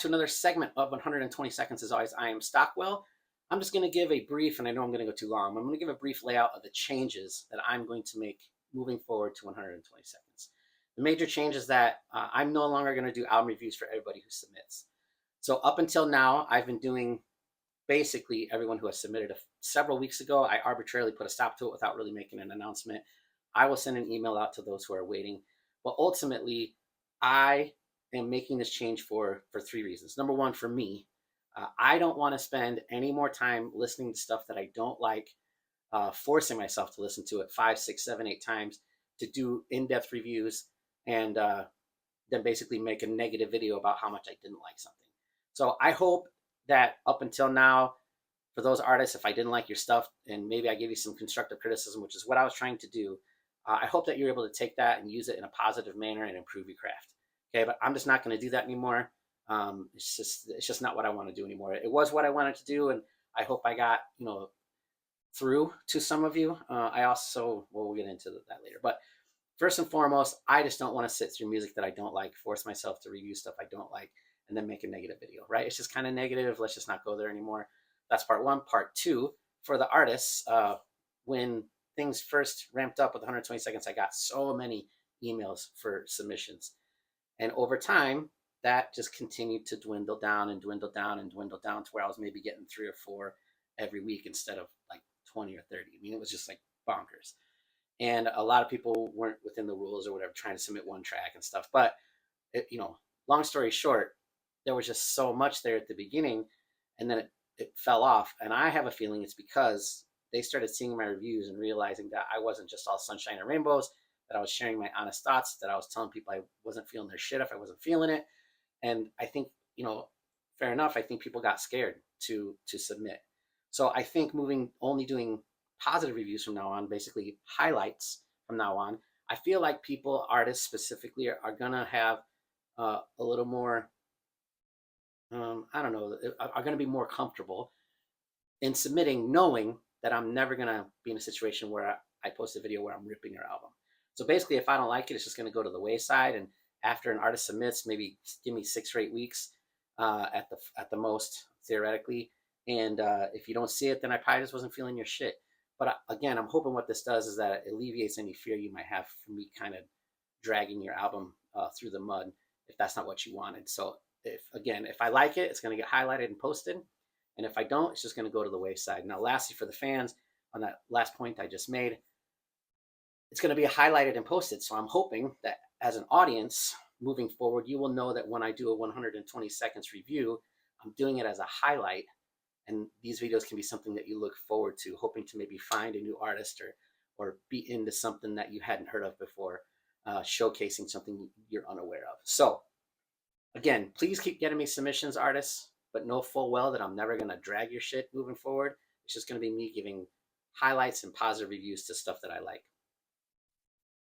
to another segment of 120 Seconds. As always, I am Stockwell. I'm just going to give a brief, and I know I'm going to go too long, I'm going to give a brief layout of the changes that I'm going to make moving forward to 120 Seconds. The major change is that I'm no longer going to do album reviews for everybody who submits. So up until now, I've been doing basically everyone who has submitted. Several weeks ago, I arbitrarily put a stop to it without really making an announcement. I will send an email out to those who are waiting. But ultimately, I am making this change for three reasons. Number one, for me, I don't want to spend any more time listening to stuff that I don't like, forcing myself to listen to it 5, 6, 7, 8 times to do in-depth reviews and then basically make a negative video about how much I didn't like something. So I hope that up until now, for those artists, if I didn't like your stuff and maybe I gave you some constructive criticism, which is what I was trying to do, I hope that you're able to take that and use it in a positive manner and improve your craft. Okay, but I'm just not going to do that anymore. It's just not what I want to do anymore. It was what I wanted to do, and I hope I got through to some of you. I also, well, we'll get into that later. But first and foremost, I just don't want to sit through music that I don't like, force myself to review stuff I don't like, and then make a negative video, right? It's just kind of negative. Let's just not go there anymore. That's part one. Part two, for the artists, when things first ramped up with 120 Seconds, I got so many emails for submissions. And over time, that just continued to dwindle down and dwindle down and dwindle down to where I was maybe getting 3 or 4 every week instead of like 20 or 30. I mean, it was just like bonkers. And a lot of people weren't within the rules or whatever, trying to submit one track and stuff. But, long story short, there was just so much there at the beginning, and then it fell off. And I have a feeling it's because they started seeing my reviews and realizing that I wasn't just all sunshine and rainbows, that I was sharing my honest thoughts, that I was telling people I wasn't feeling their shit if I wasn't feeling it. And I think, fair enough, I think people got scared to submit. So I think only doing positive reviews from now on, basically highlights from now on, I feel like people, artists specifically, are going to have a little more, I don't know, are going to be more comfortable in submitting, knowing that I'm never going to be in a situation where I post a video where I'm ripping your album. So basically, if I don't like it, it's just going to go to the wayside. And after an artist submits, maybe give me 6 or 8 weeks at the most, theoretically. And if you don't see it, then I probably just wasn't feeling your shit. But again, I'm hoping what this does is that it alleviates any fear you might have from me kind of dragging your album through the mud if that's not what you wanted. So if I like it, it's going to get highlighted and posted. And if I don't, it's just going to go to the wayside. Now, lastly, for the fans, on that last point I just made, it's going to be highlighted and posted. So I'm hoping that as an audience moving forward, you will know that when I do a 120 Seconds review, I'm doing it as a highlight. And these videos can be something that you look forward to, hoping to maybe find a new artist or be into something that you hadn't heard of before, showcasing something you're unaware of. So again, please keep getting me submissions, artists, but know full well that I'm never going to drag your shit moving forward. It's just going to be me giving highlights and positive reviews to stuff that I like.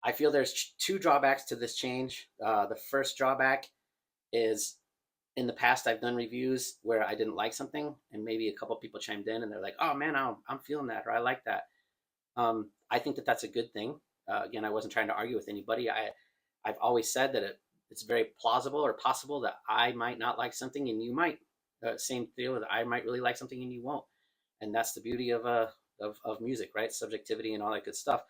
I feel there's 2 drawbacks to this change. The first drawback is, in the past, I've done reviews where I didn't like something, and maybe a couple people chimed in and they're like, "Oh man, I'm feeling that," or "I like that." I think that that's a good thing. Again, I wasn't trying to argue with anybody. I've always said that it's very plausible or possible that I might not like something and you might. Same deal that I might really like something and you won't, and that's the beauty of music, right? Subjectivity and all that good stuff.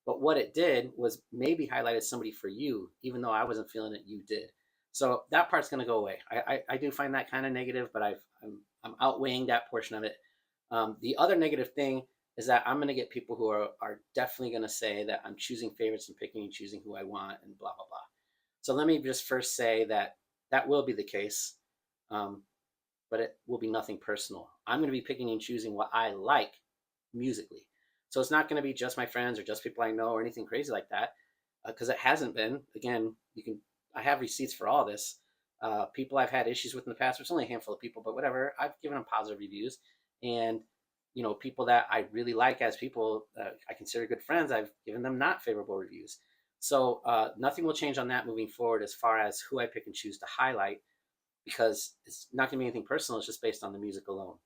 But what it did was maybe highlighted somebody for you, even though I wasn't feeling it, you did. So that part's going to go away. I do find that kind of negative, but I'm outweighing that portion of it. The other negative thing is that I'm going to get people who are definitely going to say that I'm choosing favorites and picking and choosing who I want and blah, blah, blah. So let me just first say that will be the case, but it will be nothing personal. I'm going to be picking and choosing what I like musically. So it's not going to be just my friends or just people I know or anything crazy like that, because it hasn't been. Again, I have receipts for all this. People I've had issues with in the past, there's only a handful of people, but whatever, I've given them positive reviews. And, people that I really like as people, I consider good friends, I've given them not favorable reviews. So nothing will change on that moving forward as far as who I pick and choose to highlight, because it's not going to be anything personal. It's just based on the music alone.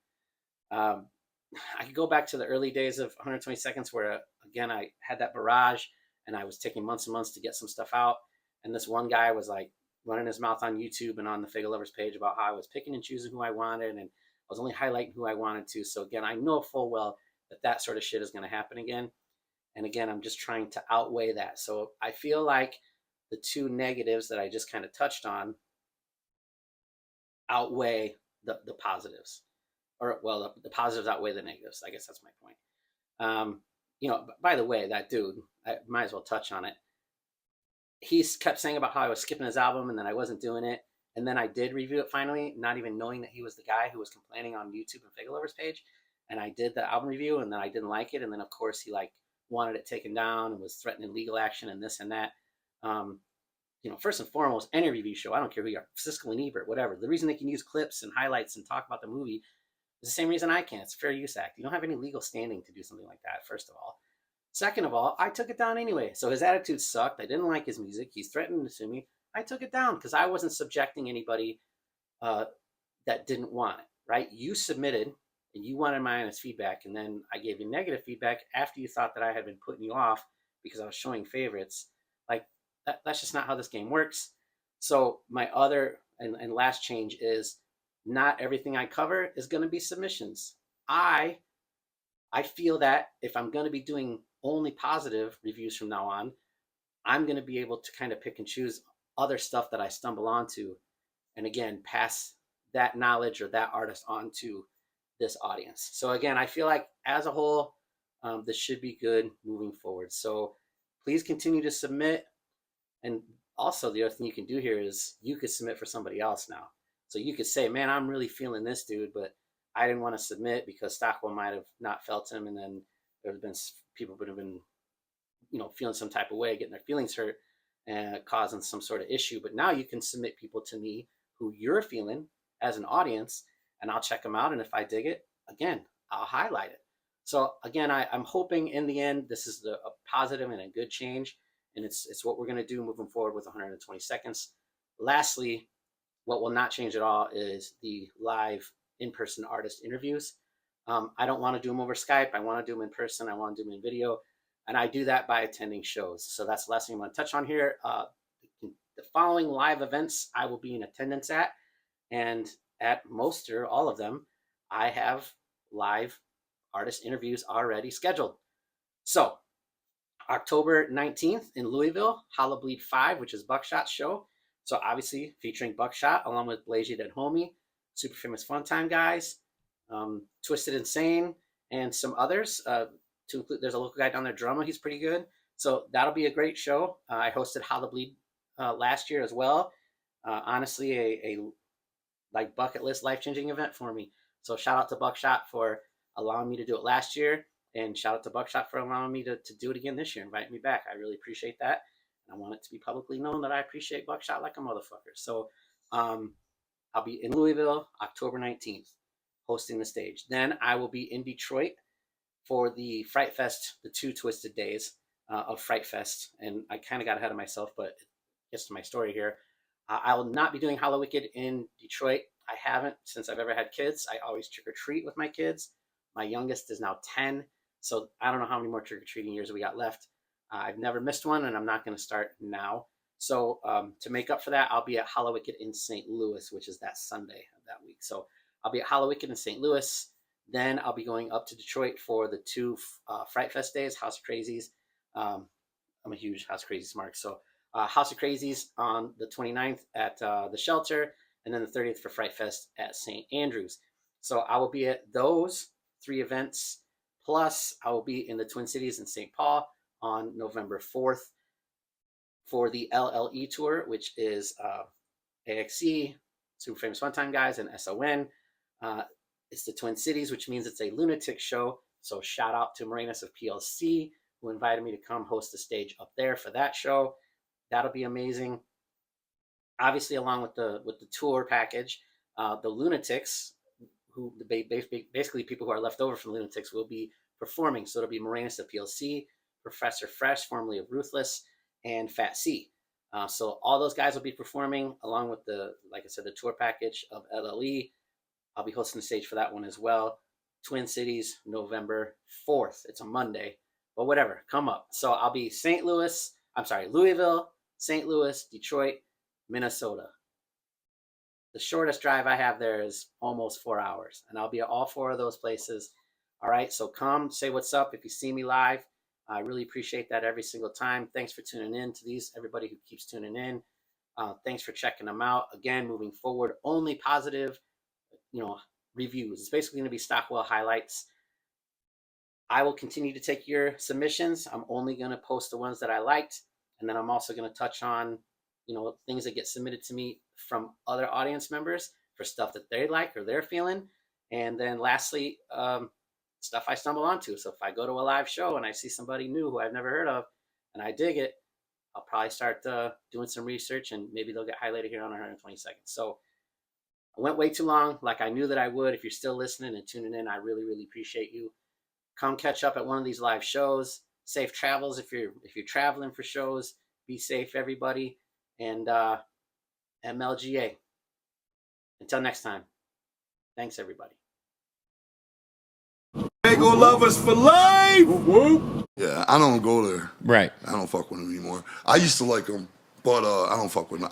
I could go back to the early days of 120 Seconds where, again, I had that barrage and I was taking months and months to get some stuff out. And this one guy was like running his mouth on YouTube and on the Figure Lovers page about how I was picking and choosing who I wanted, and I was only highlighting who I wanted to. So again, I know full well that that sort of shit is going to happen again. And again, I'm just trying to outweigh that. So I feel like the two negatives that I just kind of touched on outweigh the positives, or well, the positives outweigh the negatives. I guess that's my point. You know, by the way, that dude, I might as well touch on it. He kept saying about how I was skipping his album and then I wasn't doing it. And then I did review it finally, not even knowing that he was the guy who was complaining on YouTube and Figure Lovers page. And I did the album review and then I didn't like it. And then of course he like wanted it taken down and was threatening legal action and this and that. You know, first and foremost, any review show, I don't care who you are, Siskel and Ebert, whatever. The reason they can use clips and highlights and talk about the movie is the same reason I can. It's a Fair Use Act. You don't have any legal standing to do something like that, first of all. Second of all, I took it down anyway. So his attitude sucked. I didn't like his music. He's threatening to sue me. I took it down because I wasn't subjecting anybody that didn't want it, right? You submitted and you wanted my honest feedback, and then I gave you negative feedback after you thought that I had been putting you off because I was showing favorites. Like, that's just not how this game works. So my other and last change is not everything I cover is going to be submissions. I feel that if I'm going to be doing only positive reviews from now on, I'm going to be able to kind of pick and choose other stuff that I stumble onto, and again, pass that knowledge or that artist on to this audience. So again, I feel like as a whole, this should be good moving forward. So please continue to submit. And also the other thing you can do here is you could submit for somebody else now. So you could say, man, I'm really feeling this dude, but I didn't want to submit because Stockwell might have not felt him. And then there have been people would have been, you know, feeling some type of way, getting their feelings hurt and causing some sort of issue. But now you can submit people to me who you're feeling as an audience, and I'll check them out. And if I dig it, again, I'll highlight it. So again, I'm hoping in the end, this is a positive and a good change. And it's what we're going to do moving forward with 120 seconds. Lastly, what will not change at all is the live in-person artist interviews. I don't want to do them over Skype. I want to do them in person. I want to do them in video. And I do that by attending shows. So that's the last thing I'm going to touch on here. The following live events I will be in attendance at. And at most or all of them, I have live artist interviews already scheduled. So October 19th in Louisville, Hollowbleed 5, which is Buckshot's show. So obviously featuring Buckshot along with Blazy Dead Homie, Super Famous Fun Time Guys, Twisted Insane, and some others. To include, there's a local guy down there, Drummer. He's pretty good. So that'll be a great show. I hosted Hollowbleed last year as well. Honestly, a like bucket list life-changing event for me. So shout out to Buckshot for allowing me to do it last year, and shout out to Buckshot for allowing me to do it again this year, invite me back. I really appreciate that. And I want it to be publicly known that I appreciate Buckshot like a motherfucker. So I'll be in Louisville October 19th hosting the stage. Then I will be in Detroit for the Fright Fest, the 2 twisted days of Fright Fest. And I kind of got ahead of myself, but it gets to my story here. I will not be doing Hallowicked in Detroit. I haven't since I've ever had kids. I always trick or treat with my kids. My youngest is now 10, so I don't know how many more trick or treating years we got left. I've never missed one, and I'm not going to start now. So to make up for that, I'll be at Hallowicked in St. Louis, which is that Sunday of that week. So I'll be at Hallowicked in St. Louis. Then I'll be going up to Detroit for the 2 Fright Fest days, House of Crazies. I'm a huge House of Crazies mark. So House of Crazies on the 29th at the Shelter, and then the 30th for Fright Fest at St. Andrews. So I will be at those 3 events, plus I will be in the Twin Cities in St. Paul on November 4th for the LLE tour, which is AXE, Super Famous Fun Time Guys, and SON. It's the Twin Cities, which means it's a lunatic show. So shout out to Moranis of PLC, who invited me to come host the stage up there for that show. That'll be amazing. Obviously, along with the tour package, the Lunatics, who basically people who are left over from Lunatics, will be performing. So it'll be Moranis of PLC, Professor Fresh, formerly of Ruthless, and Fat C. So all those guys will be performing along with like I said, the tour package of LLE. I'll be hosting the stage for that one as well. Twin Cities, November 4th. It's a Monday, but whatever, come up. So I'll be Louisville, St. Louis, Detroit, Minnesota. The shortest drive I have there is almost 4 hours, and I'll be at all 4 of those places. All right, so come say what's up if you see me live. I really appreciate that every single time. Thanks for tuning in to these, everybody who keeps tuning in. Thanks for checking them out. Again, moving forward, only positive, reviews. It's basically going to be Stockwell highlights. I will continue to take your submissions. I'm only going to post the ones that I liked, and then I'm also going to touch on, things that get submitted to me from other audience members for stuff that they like or they're feeling. And then lastly, stuff I stumble onto. So if I go to a live show and I see somebody new who I've never heard of and I dig it, I'll probably start doing some research, and maybe they'll get highlighted here on 120 seconds. So I went way too long, like I knew that I would. If you're still listening and tuning in, I really, really appreciate you. Come catch up at one of these live shows. Safe travels if you're traveling for shows. Be safe, everybody. And MLGA. Until next time. Thanks, everybody. They gonna love us for life. Yeah, I don't go there. Right. I don't fuck with them anymore. I used to like them, but I don't fuck with them.